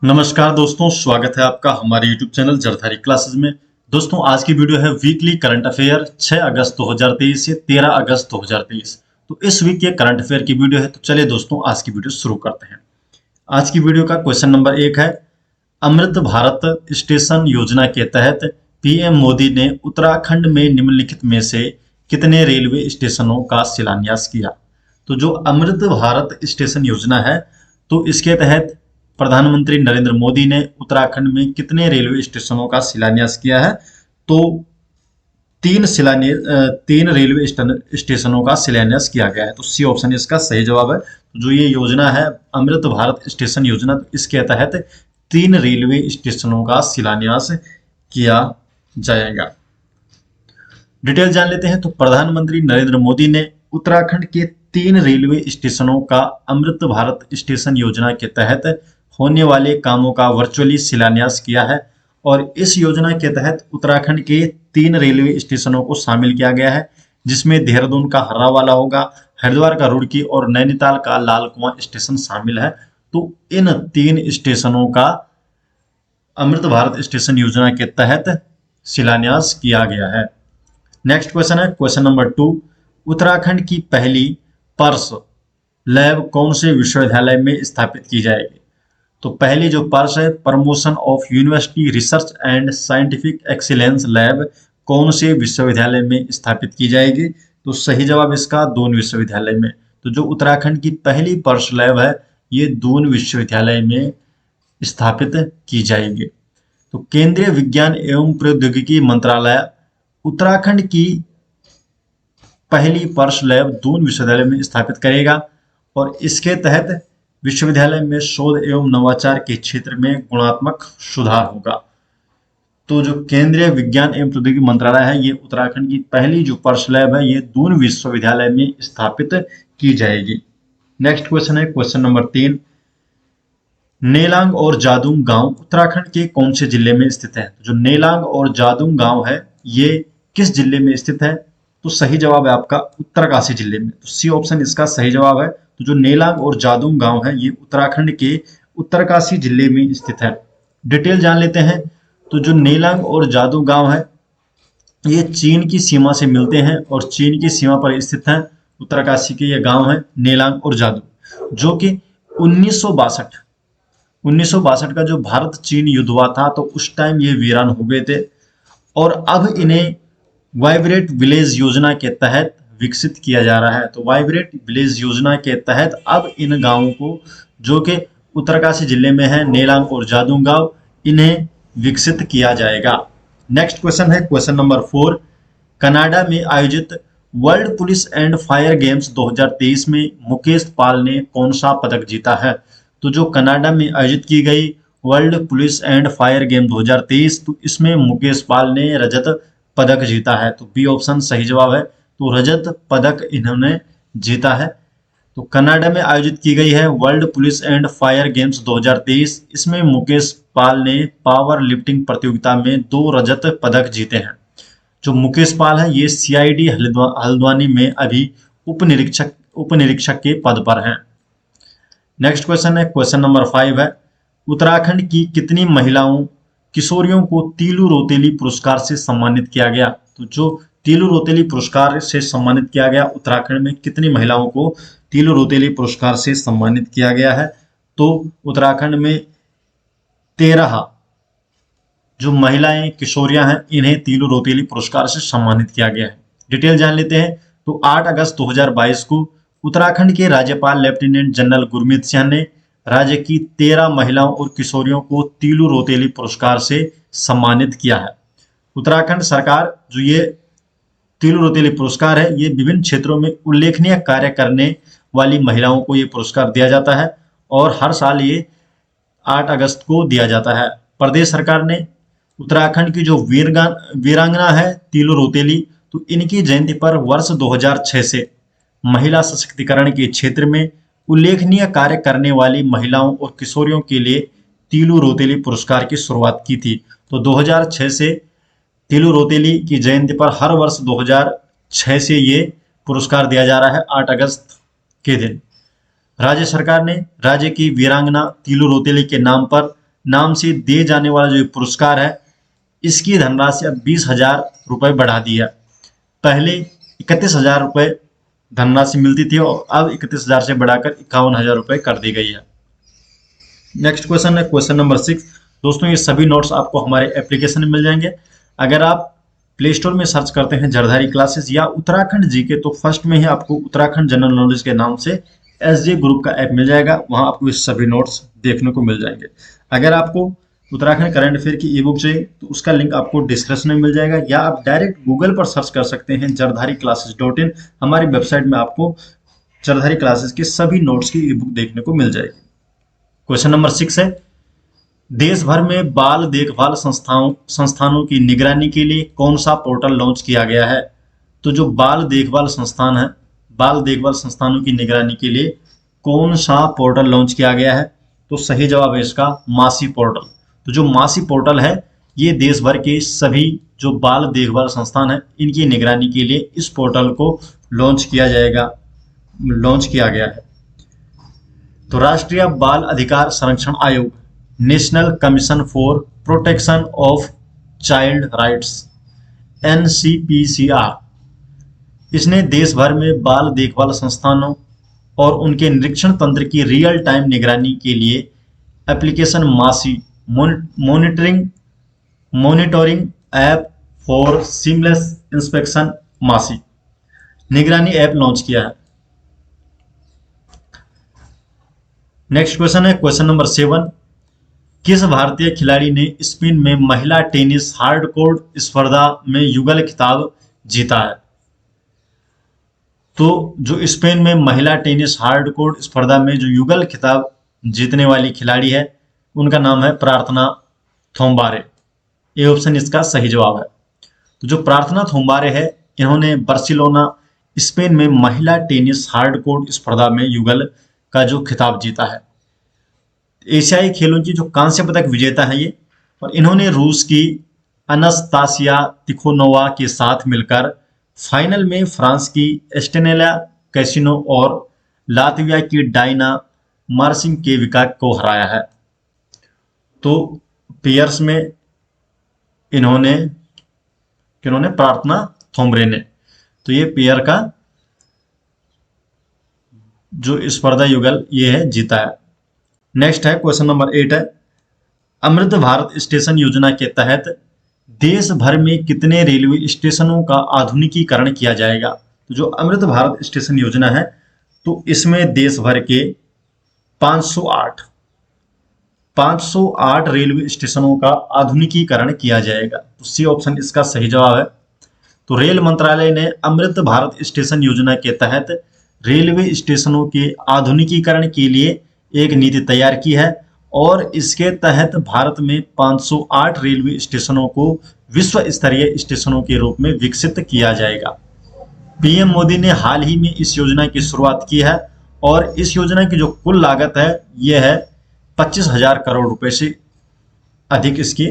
नमस्कार दोस्तों, स्वागत है आपका हमारे YouTube चैनल जरधारी क्लासेस में। दोस्तों, आज की वीडियो है वीकली करंट अफेयर 6 अगस्त 2023 से 13 अगस्त 2023। तो इस वीक के करंट अफेयर की वीडियो है। तो चलिए दोस्तों, आज की वीडियो शुरू करते हैं। आज की वीडियो का क्वेश्चन नंबर 1 है, अमृत भारत स्टेशन योजना के तहत पीएम मोदी ने उत्तराखंड में निम्नलिखित में से कितने रेलवे स्टेशनों का शिलान्यास किया। तो जो अमृत भारत स्टेशन योजना है, तो इसके तहत प्रधानमंत्री नरेंद्र मोदी ने उत्तराखंड में कितने रेलवे स्टेशनों का शिलान्यास किया है। तो तीन रेलवे स्टेशनों का शिलान्यास किया गया है। तो सी ऑप्शन इसका सही जवाब है। जो ये योजना है अमृत भारत स्टेशन योजना, तो इसके तहत 3 रेलवे स्टेशनों का शिलान्यास किया जाएगा। डिटेल जान लेते हैं। तो प्रधानमंत्री नरेंद्र मोदी ने उत्तराखंड के 3 रेलवे स्टेशनों का अमृत भारत स्टेशन योजना के तहत होने वाले कामों का वर्चुअली शिलान्यास किया है। और इस योजना के तहत उत्तराखंड के 3 रेलवे स्टेशनों को शामिल किया गया है, जिसमें देहरादून का हर्रावाला होगा, हरिद्वार का रुड़की और नैनीताल का लाल कुआं स्टेशन शामिल है। तो इन 3 स्टेशनों का अमृत भारत स्टेशन योजना के तहत शिलान्यास किया गया है। नेक्स्ट क्वेश्चन है क्वेश्चन नंबर 2, उत्तराखंड की पहली पर्स लैब कौन से विश्वविद्यालय में स्थापित की जाएगी। तो पहली जो पर्स है, promotion of university research and scientific excellence lab, कौन से विश्वविद्यालय में स्थापित की जाएगी। तो सही जवाब इसका दून विश्वविद्यालय में। तो जो उत्तराखंड की पहली पर्स लैब है, ये दून विश्वविद्यालय में स्थापित की जाएगी। तो केंद्रीय विज्ञान एवं प्रौद्योगिकी मंत्रालय उत्तराखंड की पहली पर्स लैब दून विश्वविद्यालय में स्थापित करेगा और इसके तहत विश्वविद्यालय में शोध एवं नवाचार के क्षेत्र में गुणात्मक सुधार होगा। तो जो केंद्रीय विज्ञान एवं प्रौद्योगिकी मंत्रालय है, ये उत्तराखंड की पहली जो पर्स लैब है, ये दून विश्वविद्यालय में स्थापित की जाएगी। नेक्स्ट क्वेश्चन है क्वेश्चन नंबर 3, नेलांग और जादूंग गांव उत्तराखंड के कौन से जिले में स्थित है। जो नेलांग और जादूंग गांव है, ये किस जिले में स्थित है। तो सही जवाब है आपका उत्तरकाशी जिले में। तो सी ऑप्शन इसका सही जवाब है। तो जो नेलांग और जादूंग गांव है, ये उत्तराखंड के उत्तरकाशी जिले में स्थित है। डिटेल जान लेते हैं। तो जो नेलांग और जादूंग गांव है, ये चीन की सीमा से मिलते हैं और चीन की सीमा पर स्थित है। उत्तरकाशी के ये गांव है नेलांग और जादू, जो कि 1962 का जो भारत चीन युद्ध हुआ था, तो उस टाइम ये वीरान हो गए थे और अब इन्हें वाइब्रेट विलेज योजना के तहत विकसित किया जा रहा है। तो वाइब्रेट विलेज योजना के तहत अब इन गांवों को, जो कि उत्तरकाशी जिले में है नेलांग और जादूंग गांव, इन्हें विकसित किया जाएगा। नेक्स्ट क्वेश्चन है क्वेश्चन नंबर 4, कनाडा में आयोजित world police and fire games 2023 में मुकेश पाल ने कौन सा पदक जीता है। तो जो कनाडा में आयोजित की गई world police and fire game 2023, तो इसमें मुकेश पाल ने रजत पदक जीता है। तो बी ऑप्शन सही जवाब है। तो रजत पदक इन्होंने जीता है। तो कनाडा में आयोजित की गई है world police and fire games 2023, इसमें मुकेश पाल ने पावर लिफ्टिंग प्रतियोगिता में 2 रजत पदक जीते हैं। जो मुकेश पाल है, ये सीआईडी हल्द्वानी में अभी उप निरीक्षक के पद पर हैं। नेक्स्ट क्वेश्चन है क्वेश्चन नंबर 5 है, उत्तराखंड की कितनी महिलाओं किशोरियों को तीलू रोतेली पुरस्कार से सम्मानित किया गया। तो जो तीलू रोतेली पुरस्कार से सम्मानित किया गया, उत्तराखंड में कितनी महिलाओं को तीलू रोतेली पुरस्कार से सम्मानित किया गया है। तो उत्तराखंड में 13 जो महिलाएं किशोरियां हैं, इन्हें तीलू रोतेली पुरस्कार से सम्मानित किया गया है। डिटेल जान लेते हैं। तो 8 अगस्त 2022 को उत्तराखंड के राज्यपाल लेफ्टिनेंट जनरल गुरमीत सिंह ने राज्य की 13 महिलाओं और किशोरियों को तीलू रोतेली पुरस्कार से सम्मानित किया है। उत्तराखंड सरकार जो ये तीलू रोतेली पुरस्कार है, ये विभिन्न क्षेत्रों में उल्लेखनीय कार्य करने वाली महिलाओं को ये पुरस्कार दिया जाता है और हर साल ये 8 अगस्त को दिया जाता है। प्रदेश सरकार ने उत्तराखंड की जो वीरांगना है तीलू रोतेली, तो इनकी जयंती पर वर्ष 2006 से महिला सशक्तिकरण के क्षेत्र में उल्लेखनीय कार्य करने वाली महिलाओं और किशोरियों के लिए तीलू रोतेली पुरस्कार की शुरुआत की थी। तो 2006 से तीलू रोतेली की जयंती पर हर वर्ष 2006 से ये पुरस्कार दिया जा रहा है 8 अगस्त के दिन। राज्य सरकार ने राज्य की वीरांगना तीलू रोतेली के नाम पर नाम से दिए जाने वाला जो पुरस्कार है, इसकी धनराशि अब 20,000 रुपये बढ़ा दी है। पहले 31,000 रुपये धनराशि मिलती थी और अब 31,000 से बढ़ाकर 51,000 रुपये कर दी गई है। नेक्स्ट क्वेश्चन है क्वेश्चन नंबर 6। दोस्तों ये सभी नोट्स आपको हमारे एप्लीकेशन में मिल जाएंगे। अगर आप प्ले स्टोर में सर्च करते हैं जरधारी क्लासेस या उत्तराखंड जीके, तो फर्स्ट में ही आपको उत्तराखंड जनरल नॉलेज के नाम से एसजे ग्रुप का ऐप मिल जाएगा। वहां आपको ये सभी नोट्स देखने को मिल जाएंगे। अगर आपको उत्तराखंड करंट अफेयर की ई बुक चाहिए तो उसका लिंक आपको डिस्क्रिप्शन में मिल जाएगा, या आप डायरेक्ट गूगल पर सर्च कर सकते हैं jardhariclasses.in। हमारी वेबसाइट में आपको जरधारी क्लासेस के सभी नोट्स की ई बुक देखने को मिल जाएगी। क्वेश्चन नंबर 6 है, देश भर में बाल देखभाल संस्थानों की निगरानी के लिए कौन सा पोर्टल लॉन्च किया गया है? तो जो बाल देखभाल संस्थान है, बाल देखभाल संस्थानों की निगरानी के लिए कौन सा पोर्टल लॉन्च किया गया है? तो सही जवाब है इसका मासी पोर्टल। तो जो मासी पोर्टल है, ये देश भर के सभी जो बाल देखभाल संस्थान है, इनकी निगरानी के लिए इस पोर्टल को लॉन्च किया गया है। तो राष्ट्रीय बाल अधिकार संरक्षण आयोग, national commission for protection of child rights, NCPCR, इसने देश भर में बाल देखभाल संस्थानों और उनके निरीक्षण तंत्र की रियल टाइम निगरानी के लिए एप्लीकेशन मासी monitoring app for seamless inspection मासी निगरानी ऐप लॉन्च किया है। नेक्स्ट क्वेश्चन है क्वेश्चन नंबर 7। किस भारतीय खिलाड़ी ने स्पेन में महिला टेनिस हार्डकोर्ट स्पर्धा में युगल खिताब जीता है? तो जो स्पेन में महिला टेनिस हार्डकोर्ट स्पर्धा में जो युगल खिताब जीतने वाली खिलाड़ी है, उनका नाम है प्रार्थना थोम्बारे। ये ऑप्शन इसका सही जवाब है। तो जो प्रार्थना थोम्बारे है, इन्होंने बार्सिलोना स्पेन में महिला टेनिस हार्डकोर्ट स्पर्धा में युगल का जो खिताब जीता है। एशियाई खेलों की जो कांस्य पदक विजेता है ये, और इन्होंने रूस की अनस्तासिया तिखोनोवा के साथ मिलकर फाइनल में फ्रांस की एस्टेनेला कैसिनो और लातविया की डायना मार्सिंकेविका को हराया है। तो पेयर्स में इन्होंने प्रार्थना थोम्बरे ने, तो ये पेयर का जो स्पर्धा युगल ये है जीता है। नेक्स्ट है क्वेश्चन नंबर 8 है, अमृत भारत स्टेशन योजना के तहत देश भर में कितने रेलवे स्टेशनों का आधुनिकीकरण किया जाएगा? तो जो अमृत भारत स्टेशन योजना है, तो इसमें देश भर के 508 रेलवे स्टेशनों का आधुनिकीकरण किया जाएगा। तो सी ऑप्शन इसका सही जवाब है। तो रेल मंत्रालय ने अमृत भारत स्टेशन योजना के तहत रेलवे स्टेशनों के आधुनिकीकरण के लिए एक नीति तैयार की है, और इसके तहत भारत में 508 रेलवे स्टेशनों को विश्व स्तरीय स्टेशनों के रूप में विकसित किया जाएगा। पीएम मोदी ने हाल ही में इस योजना की शुरुआत की है, और इस योजना की जो कुल लागत है यह है 25,000 करोड़ रुपए से अधिक इसकी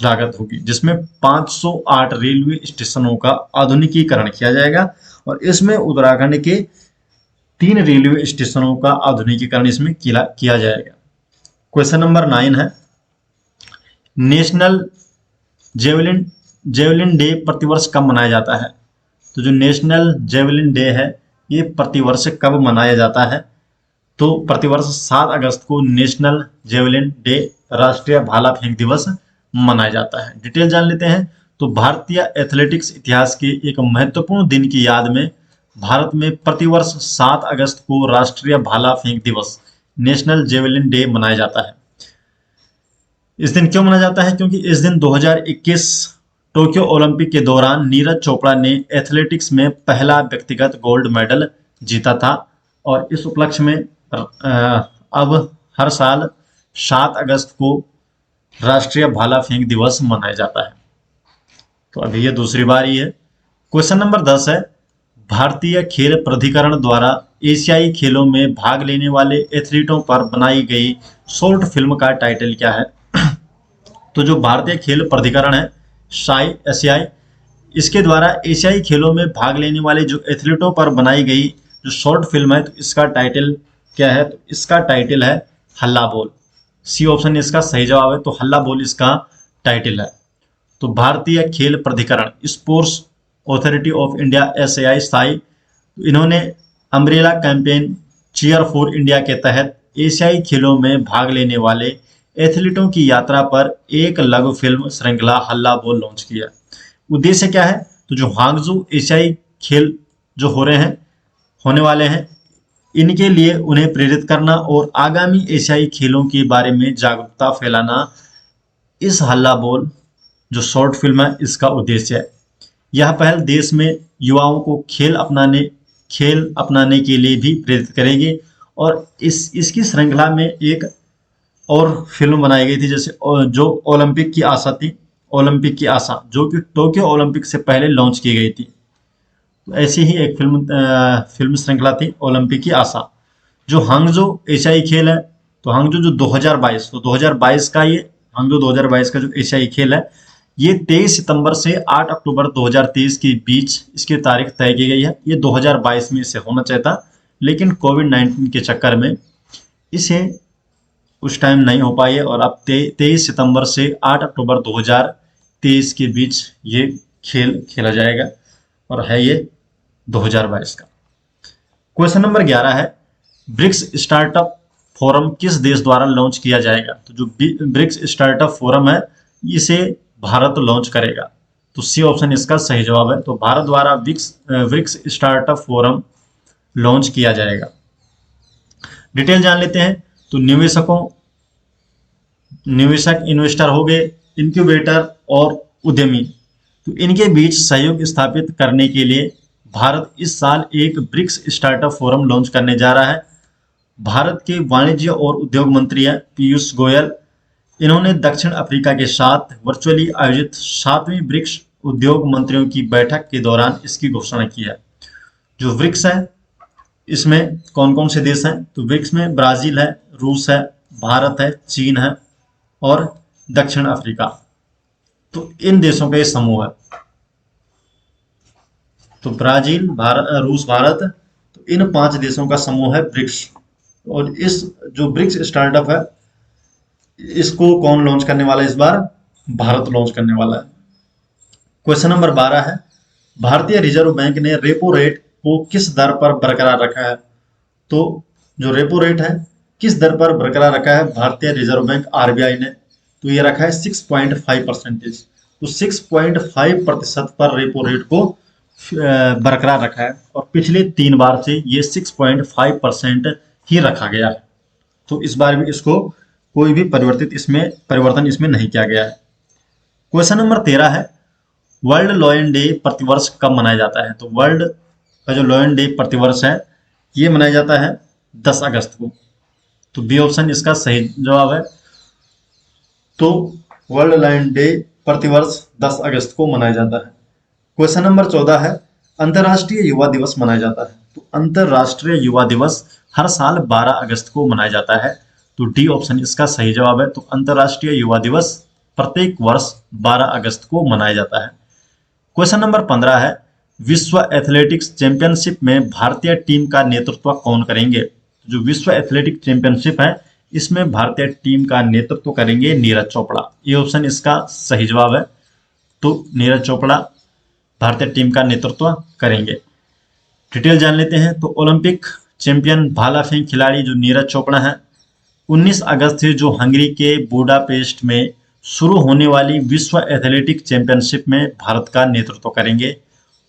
लागत होगी, जिसमें 508 रेलवे स्टेशनों का आधुनिकीकरण किया जाएगा, और इसमें उत्तराखंड के 3 रेलवे स्टेशनों का आधुनिकीकरण इसमें किया जाएगा। क्वेश्चन नंबर 9 है, नेशनल जेवलिन डे प्रतिवर्ष कब मनाया जाता है? तो जो नेशनल जेवलिन डे है, ये प्रतिवर्ष कब मनाया जाता है? तो प्रतिवर्ष 7 अगस्त को नेशनल जेवलिन डे, राष्ट्रीय भाला फेंक दिवस मनाया जाता है। डिटेल जान लेते हैं। तो भारतीय एथलेटिक्स इतिहास के एक महत्वपूर्ण दिन की याद में भारत में प्रतिवर्ष 7 अगस्त को राष्ट्रीय भाला फेंक दिवस, नेशनल जेवलिन डे मनाया जाता है। इस दिन क्यों मनाया जाता है? क्योंकि इस दिन 2021 टोक्यो ओलंपिक के दौरान नीरज चोपड़ा ने एथलेटिक्स में पहला व्यक्तिगत गोल्ड मेडल जीता था, और इस उपलक्ष्य में अब हर साल 7 अगस्त को राष्ट्रीय भाला फेंक दिवस मनाया जाता है। तो अभी ये दूसरी बारी है। क्वेश्चन नंबर 10 है, भारतीय खेल प्राधिकरण द्वारा एशियाई खेलों में भाग लेने वाले एथलीटों पर बनाई गई शॉर्ट फिल्म का टाइटल क्या है? तो जो भारतीय खेल प्राधिकरण है एशियाई, इसके द्वारा एशियाई खेलों में भाग लेने वाले जो एथलीटों पर बनाई गई जो शॉर्ट फिल्म है, तो इसका टाइटल क्या है? तो इसका टाइटल है हल्ला बोल। सी ऑप्शन इसका सही जवाब है। तो हल्ला बोल इसका टाइटल है। तो भारतीय खेल प्राधिकरण Sports Authority of India SAI स्थायी, इन्होंने umbrella campaign Cheer for India के तहत एशियाई खेलों में भाग लेने वाले एथलीटों की यात्रा पर एक लघु फिल्म श्रृंखला हल्ला बोल लॉन्च किया। उद्देश्य क्या है? तो जो हांगजू एशियाई खेल जो होने वाले हैं, इनके लिए उन्हें प्रेरित करना और आगामी एशियाई खेलों के बारे में जागरूकता फैलाना इस हल्ला बोल जो शॉर्ट फिल्म है इसका उद्देश्य है। यह पहल देश में युवाओं को खेल अपनाने के लिए भी प्रेरित करेगी। और इसकी श्रृंखला में एक और फिल्म बनाई गई थी, जैसे जो ओलंपिक की आशा जो कि टोक्यो ओलंपिक से पहले लॉन्च की गई थी। तो ऐसी ही एक फिल्म श्रृंखला थी ओलंपिक की आशा। जो हांगजो एशियाई खेल है, तो हांगजो जो 2022 का, ये हांगजो 2022 का जो एशियाई खेल है, ये 23 सितंबर से 8 अक्टूबर 2023 के बीच इसकी तारीख तय की गई है। ये 2022 में इसे होना चाहिए था, लेकिन कोविड-19 के चक्कर में इसे उस टाइम नहीं हो पाई है। और अब 23 सितंबर से 8 अक्टूबर 2023 के बीच ये खेल खेला जाएगा और है ये 2022 का। क्वेश्चन नंबर 11 है, ब्रिक्स स्टार्टअप फोरम किस देश द्वारा लॉन्च किया जाएगा? तो जो ब्रिक्स स्टार्टअप फोरम है, इसे भारत लॉन्च करेगा। तो सी ऑप्शन इसका सही जवाब है। तो भारत द्वारा ब्रिक्स स्टार्टअप फोरम लॉन्च किया जाएगा। डिटेल जान लेते हैं। तो निवेशक इन्वेस्टर हो गए, इंक्यूबेटर और उद्यमी, तो इनके बीच सहयोग स्थापित करने के लिए भारत इस साल एक ब्रिक्स स्टार्टअप फोरम लॉन्च करने जा रहा है। भारत के वाणिज्य और उद्योग मंत्री हैं पीयूष गोयल। इन्होंने दक्षिण अफ्रीका के साथ वर्चुअली आयोजित 7वीं ब्रिक्स उद्योग मंत्रियों की बैठक के दौरान इसकी घोषणा की है। जो ब्रिक्स है, इसमें कौन कौन से देश हैं? तो ब्रिक्स में ब्राजील है, रूस है, भारत है, चीन है और दक्षिण अफ्रीका। तो इन देशों का ये समूह है। तो ब्राजील, रूस, भारत, तो इन 5 देशों का समूह है ब्रिक्स। और इस जो ब्रिक्स स्टार्टअप है, इसको कौन लॉन्च करने वाला है? इस बार भारत लॉन्च करने वाला है। क्वेश्चन नंबर 12 है, भारतीय रिजर्व बैंक ने रेपो रेट को किस दर पर बरकरार रखा है? तो जो रेपो रेट है, किस दर पर बरकरार रखा है भारतीय रिजर्व बैंक आरबीआई ने? तो ये रखा है 6.5%। तो 6.5% पर रेपो रेट को बरकरार रखा है और पिछले 3 बार से ये 6.5% ही रखा गया है। तो इस बार भी इसको कोई भी परिवर्तन इसमें नहीं किया गया है। क्वेश्चन नंबर 13 है, वर्ल्ड लॉयन डे प्रतिवर्ष कब मनाया जाता है? तो वर्ल्ड का जो लॉयन डे प्रतिवर्ष है, ये मनाया जाता है 10 अगस्त को। तो बी ऑप्शन इसका सही जवाब है। तो वर्ल्ड लॉयन डे प्रतिवर्ष 10 अगस्त को मनाया जाता है। क्वेश्चन नंबर 14 है, अंतर्राष्ट्रीय युवा दिवस मनाया जाता है। तो अंतर्राष्ट्रीय युवा दिवस हर साल 12 अगस्त को मनाया जाता है। तो डी ऑप्शन इसका सही जवाब है। तो अंतर्राष्ट्रीय युवा दिवस प्रत्येक वर्ष 12 अगस्त को मनाया जाता है। क्वेश्चन नंबर 15 है, विश्व एथलेटिक्स चैंपियनशिप में भारतीय टीम का नेतृत्व कौन करेंगे? जो विश्व एथलेटिक चैंपियनशिप है, इसमें भारतीय टीम का नेतृत्व करेंगे नीरज चोपड़ा। ये ऑप्शन इसका सही जवाब है। तो नीरज चोपड़ा भारतीय टीम का नेतृत्व करेंगे। डिटेल जान लेते हैं। तो ओलंपिक चैंपियन भाला फेंक खिलाड़ी जो नीरज चोपड़ा है, 19 अगस्त से जो हंगरी के बुडापेस्ट में शुरू होने वाली विश्व एथलेटिक चैंपियनशिप में भारत का नेतृत्व करेंगे।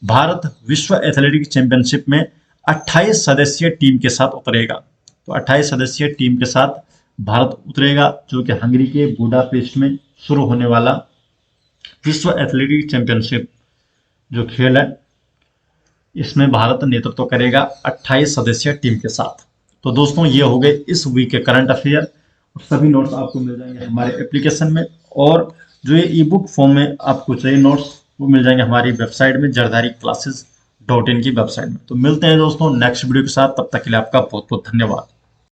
भारत विश्व एथलेटिक चैंपियनशिप में 28 सदस्यीय टीम के साथ उतरेगा। तो 28 सदस्यीय टीम के साथ भारत उतरेगा, जो कि हंगरी के बुडापेस्ट में शुरू होने वाला विश्व एथलेटिक चैंपियनशिप जो खेल है, इसमें भारत नेतृत्व करेगा 28 सदस्यीय टीम के साथ। तो दोस्तों, ये हो गए इस वीक के करंट अफेयर। सभी नोट्स आपको मिल जाएंगे हमारे एप्लीकेशन में, और जो ये ई बुक फॉर्म में आपको चाहिए नोट्स, वो मिल जाएंगे हमारी वेबसाइट में jardhari classes.in की वेबसाइट में। तो मिलते हैं दोस्तों नेक्स्ट वीडियो के साथ। तब तक के लिए आपका बहुत बहुत धन्यवाद।